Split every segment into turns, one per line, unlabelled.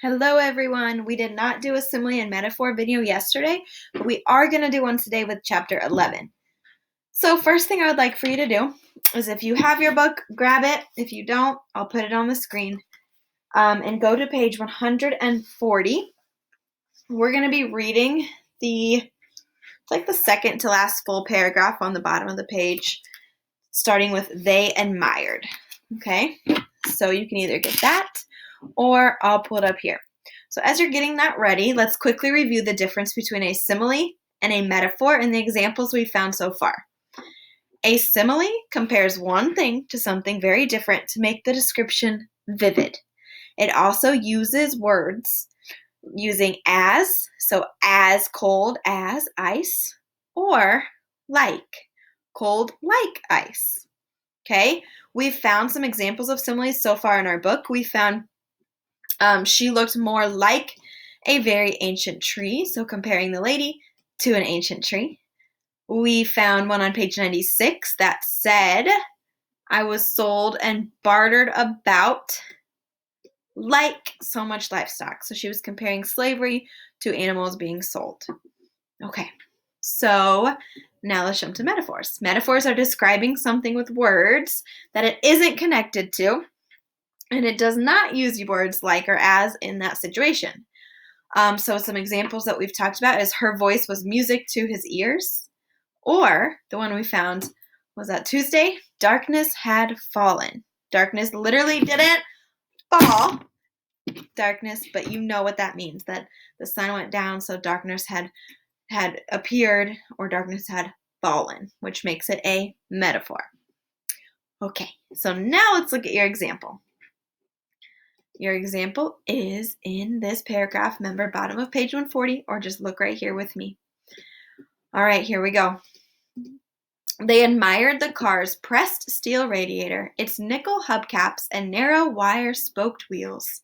Hello everyone. We did not do a simile and metaphor video yesterday, but we are going to do one today with chapter 11. So first thing I would like for you to do is if you have your book, grab it. If you don't, I'll put it on the screen. And go to page 140. We're going to be reading the second to last full paragraph on the bottom of the page, starting with they admired. Okay? So you can either get that or I'll pull it up here. So as you're getting that ready, let's quickly review the difference between a simile and a metaphor in the examples we've found so far. A simile compares one thing to something very different to make the description vivid. It also uses words using as, so as cold as ice, or like, cold like ice. Okay, we've found some examples of similes so far in our book. We found she looked more like a very ancient tree, so comparing the lady to an ancient tree. We found one on page 96 that said, I was sold and bartered about like so much livestock. So she was comparing slavery to animals being sold. Okay, so now let's jump to metaphors. Metaphors are describing something with words that it isn't connected to, and it does not use words like or as in that situation. So some examples that we've talked about is her voice was music to his ears, or the one we found was that Tuesday, darkness had fallen. Darkness literally didn't fall, darkness, but you know what that means, that the sun went down, so darkness had appeared, or darkness had fallen, which makes it a metaphor. Okay, so now let's look at your example. Your example is in this paragraph, remember, bottom of page 140, or just look right here with me. All right, here we go. They admired the car's pressed steel radiator, its nickel hubcaps, and narrow wire-spoked wheels.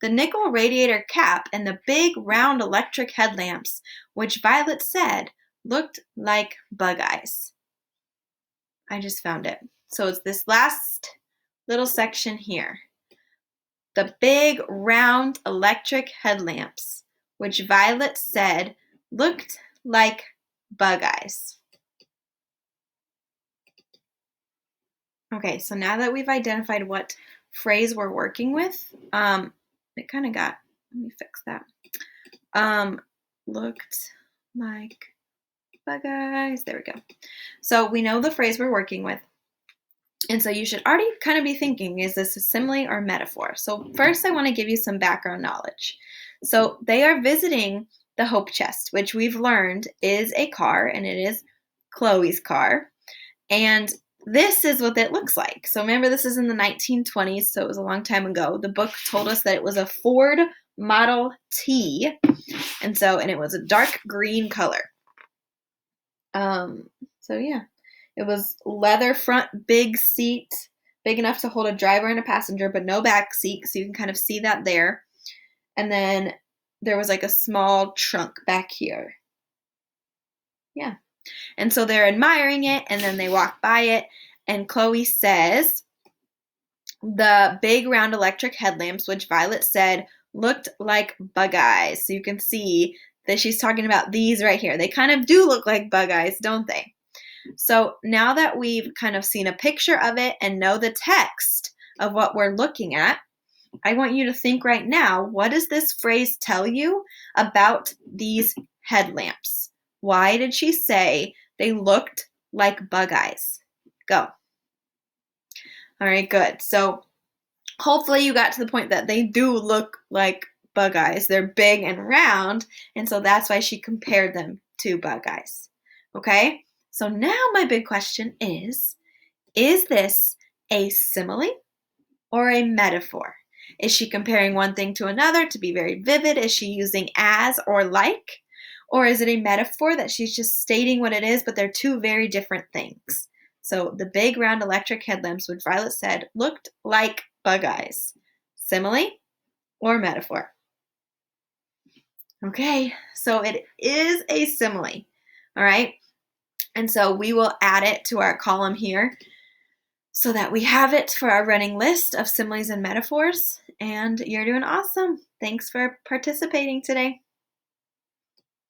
The nickel radiator cap and the big round electric headlamps, which Violet said looked like bug eyes. I just found it. So it's this last little section here. The big round electric headlamps, which Violet said looked like bug eyes. Okay, so now that we've identified what phrase we're working with, it kind of got, let me fix that. Looked like bug eyes. There we go. So we know the phrase we're working with. And so you should already kind of be thinking, is this a simile or metaphor? So first I want to give you some background knowledge. So they are visiting the Hope Chest, which we've learned is a car, and it is Chloe's car. And this is what it looks like. So remember, this is in the 1920s, so it was a long time ago. The book told us that it was a Ford Model T, and it was a dark green color. So yeah, it was leather front, big seat, big enough to hold a driver and a passenger, but no back seat, so you can kind of see that there. And then there was like a small trunk back here. Yeah. And so they're admiring it, and then they walk by it, and Chloe says the big round electric headlamps, which Violet said looked like bug eyes. So you can see that she's talking about these right here. They kind of do look like bug eyes, don't they? So now that we've kind of seen a picture of it and know the text of what we're looking at, I want you to think right now, what does this phrase tell you about these headlamps? Why did she say they looked like bug eyes? Go. All right, good. So hopefully you got to the point that they do look like bug eyes. They're big and round, and so that's why she compared them to bug eyes. Okay? So now my big question is this a simile or a metaphor? Is she comparing one thing to another to be very vivid? Is she using as or like? Or is it a metaphor that she's just stating what it is, but they're two very different things? So the big round electric headlamps, which Violet said looked like bug eyes. Simile or metaphor? Okay, so it is a simile. All right, and so we will add it to our column here. so that we have it for our running list of similes and metaphors. And you're doing awesome. Thanks for participating today.